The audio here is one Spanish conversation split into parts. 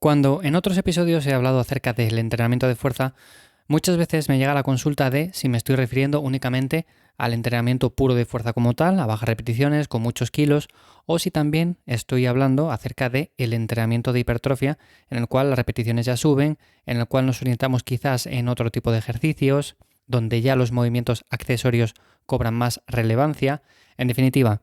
Cuando en otros episodios he hablado acerca del entrenamiento de fuerza, muchas veces me llega la consulta de si me estoy refiriendo únicamente al entrenamiento puro de fuerza como tal, a bajas repeticiones, con muchos kilos, o si también estoy hablando acerca del entrenamiento de hipertrofia, en el cual las repeticiones ya suben, en el cual nos orientamos quizás en otro tipo de ejercicios, donde ya los movimientos accesorios cobran más relevancia. En definitiva,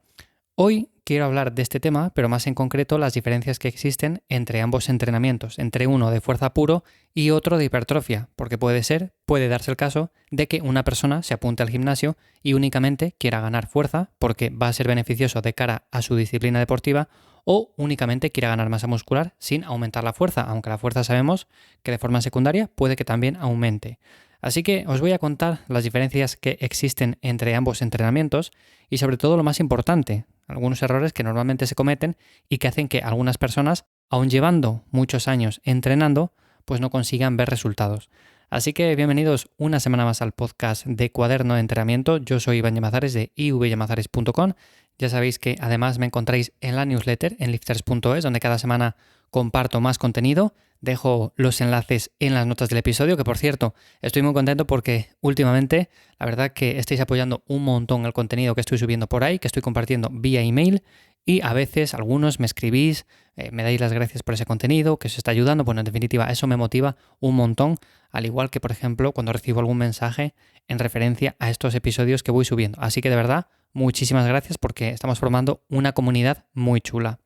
hoy quiero hablar de este tema, pero más en concreto las diferencias que existen entre ambos entrenamientos, entre uno de fuerza puro y otro de hipertrofia, porque puede darse el caso de que una persona se apunte al gimnasio y únicamente quiera ganar fuerza porque va a ser beneficioso de cara a su disciplina deportiva, o únicamente quiera ganar masa muscular sin aumentar la fuerza, aunque la fuerza sabemos que de forma secundaria puede que también aumente. Así que os voy a contar las diferencias que existen entre ambos entrenamientos y sobre todo lo más importante, algunos errores que normalmente se cometen y que hacen que algunas personas, aun llevando muchos años entrenando, pues no consigan ver resultados. Así que bienvenidos una semana más al podcast de Cuaderno de Entrenamiento. Yo soy Iván Llamazares de ivyllamazares.com. Ya sabéis que además me encontráis en la newsletter en lifters.es, donde cada semana comparto más contenido. Dejo los enlaces en las notas del episodio, que por cierto, estoy muy contento porque últimamente la verdad que estáis apoyando un montón el contenido que estoy subiendo por ahí, que estoy compartiendo vía email, y a veces algunos me escribís, me dais las gracias por ese contenido, que os está ayudando. Bueno, en definitiva, eso me motiva un montón, al igual que, por ejemplo, cuando recibo algún mensaje en referencia a estos episodios que voy subiendo. Así que de verdad, muchísimas gracias porque estamos formando una comunidad muy chula.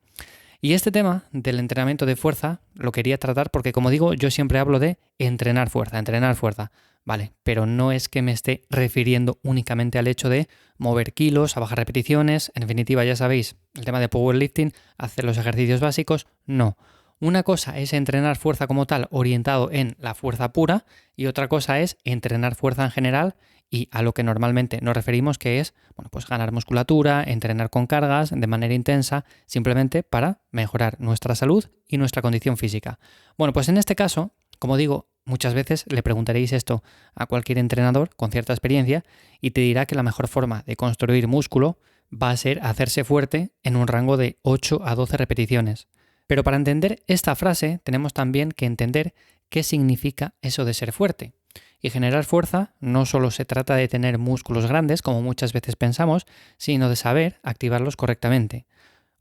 Y este tema del entrenamiento de fuerza lo quería tratar porque, como digo, yo siempre hablo de entrenar fuerza. Vale, pero no es que me esté refiriendo únicamente al hecho de mover kilos a bajas repeticiones. En definitiva, ya sabéis, el tema de powerlifting, hacer los ejercicios básicos, no. Una cosa es entrenar fuerza como tal, orientado en la fuerza pura, y otra cosa es entrenar fuerza en general y a lo que normalmente nos referimos, que es pues ganar musculatura, entrenar con cargas de manera intensa, simplemente para mejorar nuestra salud y nuestra condición física. Bueno, pues en este caso, como digo, muchas veces le preguntaréis esto a cualquier entrenador con cierta experiencia y te dirá que la mejor forma de construir músculo va a ser hacerse fuerte en un rango de 8 a 12 repeticiones. Pero para entender esta frase tenemos también que entender qué significa eso de ser fuerte. Y generar fuerza no solo se trata de tener músculos grandes, como muchas veces pensamos, sino de saber activarlos correctamente.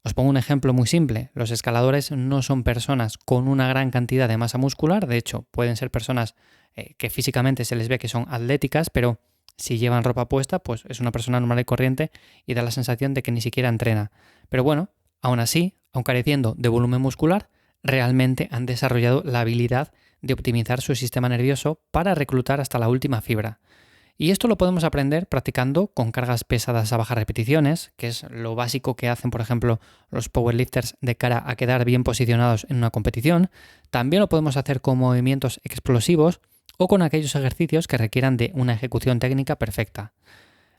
Os pongo un ejemplo muy simple. Los escaladores no son personas con una gran cantidad de masa muscular, de hecho pueden ser personas que físicamente se les ve que son atléticas, pero si llevan ropa puesta, pues es una persona normal y corriente y da la sensación de que ni siquiera entrena. Pero bueno, aún así, aun careciendo de volumen muscular, realmente han desarrollado la habilidad de optimizar su sistema nervioso para reclutar hasta la última fibra. Y esto lo podemos aprender practicando con cargas pesadas a bajas repeticiones, que es lo básico que hacen, por ejemplo, los powerlifters de cara a quedar bien posicionados en una competición. También lo podemos hacer con movimientos explosivos o con aquellos ejercicios que requieran de una ejecución técnica perfecta.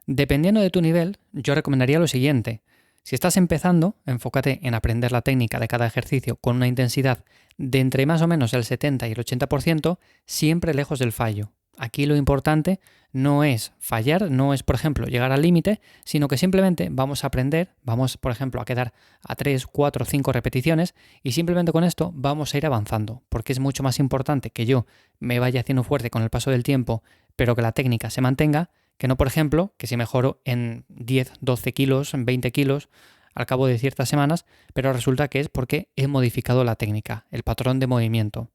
Dependiendo de tu nivel, yo recomendaría lo siguiente. Si estás empezando, enfócate en aprender la técnica de cada ejercicio con una intensidad de entre más o menos el 70 y el 80%, siempre lejos del fallo. Aquí lo importante no es fallar, no es, por ejemplo, llegar al límite, sino que simplemente vamos a aprender, vamos, por ejemplo, a quedar a 3, 4, 5 repeticiones y simplemente con esto vamos a ir avanzando, porque es mucho más importante que yo me vaya haciendo fuerte con el paso del tiempo, pero que la técnica se mantenga, que no, por ejemplo, que si mejoro en 10, 12 kilos, en 20 kilos al cabo de ciertas semanas, pero resulta que es porque he modificado la técnica, el patrón de movimiento.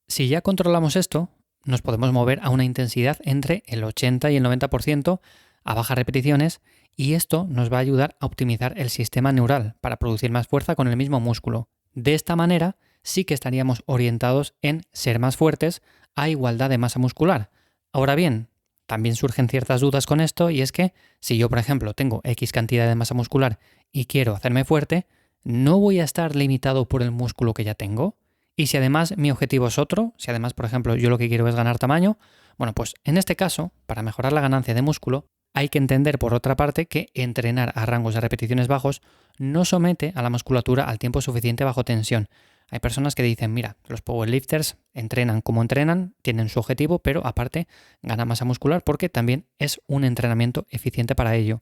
Si ya controlamos esto, nos podemos mover a una intensidad entre el 80 y el 90% a bajas repeticiones y esto nos va a ayudar a optimizar el sistema neural para producir más fuerza con el mismo músculo. De esta manera sí que estaríamos orientados en ser más fuertes a igualdad de masa muscular. Ahora bien, también surgen ciertas dudas con esto y es que si yo, por ejemplo, tengo X cantidad de masa muscular y quiero hacerme fuerte, ¿no voy a estar limitado por el músculo que ya tengo? Y si además mi objetivo es otro, si además, por ejemplo, yo lo que quiero es ganar tamaño, bueno, pues en este caso, para mejorar la ganancia de músculo, hay que entender por otra parte que entrenar a rangos de repeticiones bajos no somete a la musculatura al tiempo suficiente bajo tensión. Hay personas que dicen, mira, los powerlifters entrenan como entrenan, tienen su objetivo, pero aparte ganan masa muscular porque también es un entrenamiento eficiente para ello.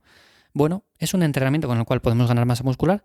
Bueno, es un entrenamiento con el cual podemos ganar masa muscular,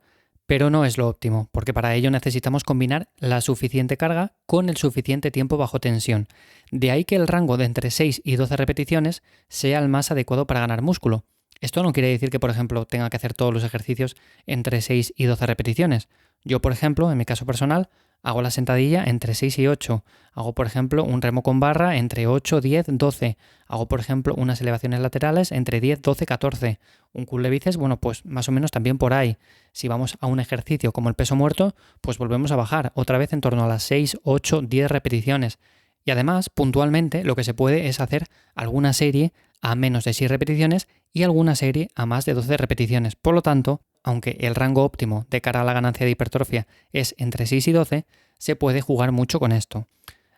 pero no es lo óptimo, porque para ello necesitamos combinar la suficiente carga con el suficiente tiempo bajo tensión. De ahí que el rango de entre 6 y 12 repeticiones sea el más adecuado para ganar músculo. Esto no quiere decir que, por ejemplo, tenga que hacer todos los ejercicios entre 6 y 12 repeticiones. Yo, por ejemplo, en mi caso personal, hago la sentadilla entre 6 y 8. Hago, por ejemplo, un remo con barra entre 8, 10, 12. Hago, por ejemplo, unas elevaciones laterales entre 10, 12, 14. Un curl de bíceps, bueno, pues más o menos también por ahí. Si vamos a un ejercicio como el peso muerto, pues volvemos a bajar, otra vez en torno a las 6, 8, 10 repeticiones. Y además, puntualmente, lo que se puede es hacer alguna serie a menos de 6 repeticiones y alguna serie a más de 12 repeticiones. Por lo tanto, aunque el rango óptimo de cara a la ganancia de hipertrofia es entre 6 y 12, se puede jugar mucho con esto.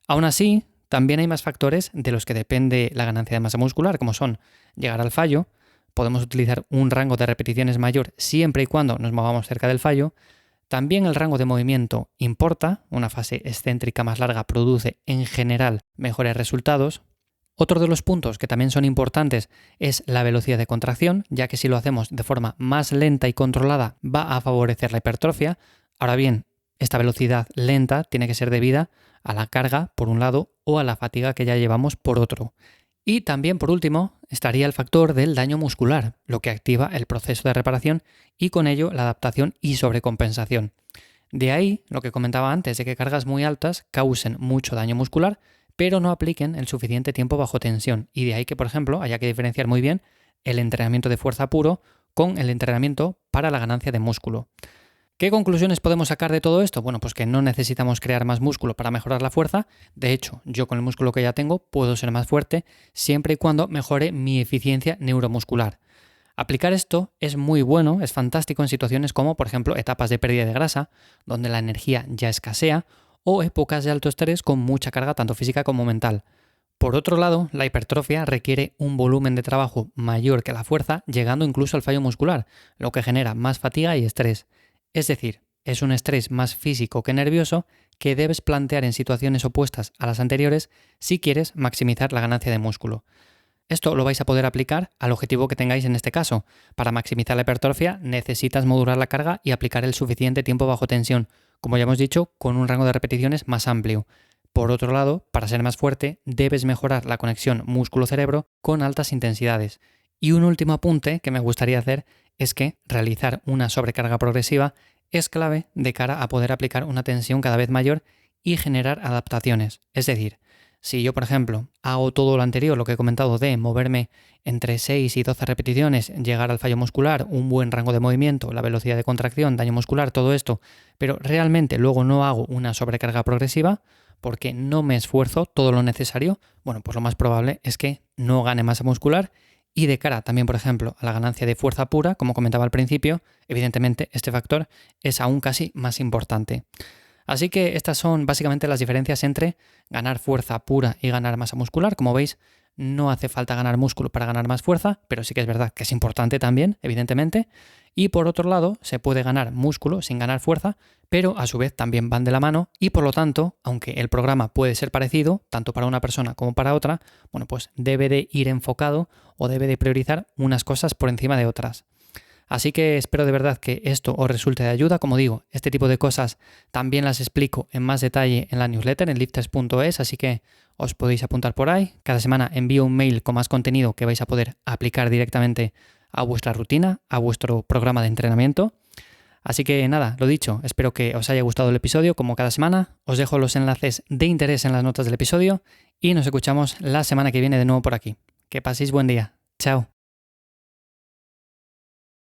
Aún así, también hay más factores de los que depende la ganancia de masa muscular, como son llegar al fallo. Podemos utilizar un rango de repeticiones mayor siempre y cuando nos movamos cerca del fallo. También el rango de movimiento importa, una fase excéntrica más larga produce en general mejores resultados. Otro de los puntos que también son importantes es la velocidad de contracción, ya que si lo hacemos de forma más lenta y controlada va a favorecer la hipertrofia. Ahora bien, esta velocidad lenta tiene que ser debida a la carga por un lado o a la fatiga que ya llevamos por otro. Y también, por último, estaría el factor del daño muscular, lo que activa el proceso de reparación y con ello la adaptación y sobrecompensación. De ahí lo que comentaba antes de que cargas muy altas causen mucho daño muscular, pero no apliquen el suficiente tiempo bajo tensión. Y de ahí que, por ejemplo, haya que diferenciar muy bien el entrenamiento de fuerza puro con el entrenamiento para la ganancia de músculo. ¿Qué conclusiones podemos sacar de todo esto? Bueno, pues que no necesitamos crear más músculo para mejorar la fuerza. De hecho, yo con el músculo que ya tengo puedo ser más fuerte siempre y cuando mejore mi eficiencia neuromuscular. Aplicar esto es muy bueno, es fantástico en situaciones como, por ejemplo, etapas de pérdida de grasa, donde la energía ya escasea, o épocas de alto estrés con mucha carga tanto física como mental. Por otro lado, la hipertrofia requiere un volumen de trabajo mayor que la fuerza, llegando incluso al fallo muscular, lo que genera más fatiga y estrés. Es decir, es un estrés más físico que nervioso que debes plantear en situaciones opuestas a las anteriores si quieres maximizar la ganancia de músculo. Esto lo vais a poder aplicar al objetivo que tengáis en este caso. Para maximizar la hipertrofia necesitas modular la carga y aplicar el suficiente tiempo bajo tensión, como ya hemos dicho, con un rango de repeticiones más amplio. Por otro lado, para ser más fuerte, debes mejorar la conexión músculo-cerebro con altas intensidades. Y un último apunte que me gustaría hacer es que realizar una sobrecarga progresiva es clave de cara a poder aplicar una tensión cada vez mayor y generar adaptaciones. Es decir, si yo, por ejemplo, hago todo lo anterior, lo que he comentado de moverme entre 6 y 12 repeticiones, llegar al fallo muscular, un buen rango de movimiento, la velocidad de contracción, daño muscular, todo esto, pero realmente luego no hago una sobrecarga progresiva porque no me esfuerzo todo lo necesario, bueno, pues lo más probable es que no gane masa muscular. Y de cara también, por ejemplo, a la ganancia de fuerza pura, como comentaba al principio, evidentemente este factor es aún casi más importante. Así que estas son básicamente las diferencias entre ganar fuerza pura y ganar masa muscular. Como veis, no hace falta ganar músculo para ganar más fuerza, pero sí que es verdad que es importante también, evidentemente. Y por otro lado, se puede ganar músculo sin ganar fuerza, pero a su vez también van de la mano y por lo tanto, aunque el programa puede ser parecido, tanto para una persona como para otra, bueno, pues debe de ir enfocado o debe de priorizar unas cosas por encima de otras. Así que espero de verdad que esto os resulte de ayuda. Como digo, este tipo de cosas también las explico en más detalle en la newsletter en lifters.es, así que os podéis apuntar por ahí. Cada semana envío un mail con más contenido que vais a poder aplicar directamente a vuestra rutina, a vuestro programa de entrenamiento. Así que nada, lo dicho, espero que os haya gustado el episodio como cada semana. Os dejo los enlaces de interés en las notas del episodio y nos escuchamos la semana que viene de nuevo por aquí. Que paséis buen día. Chao.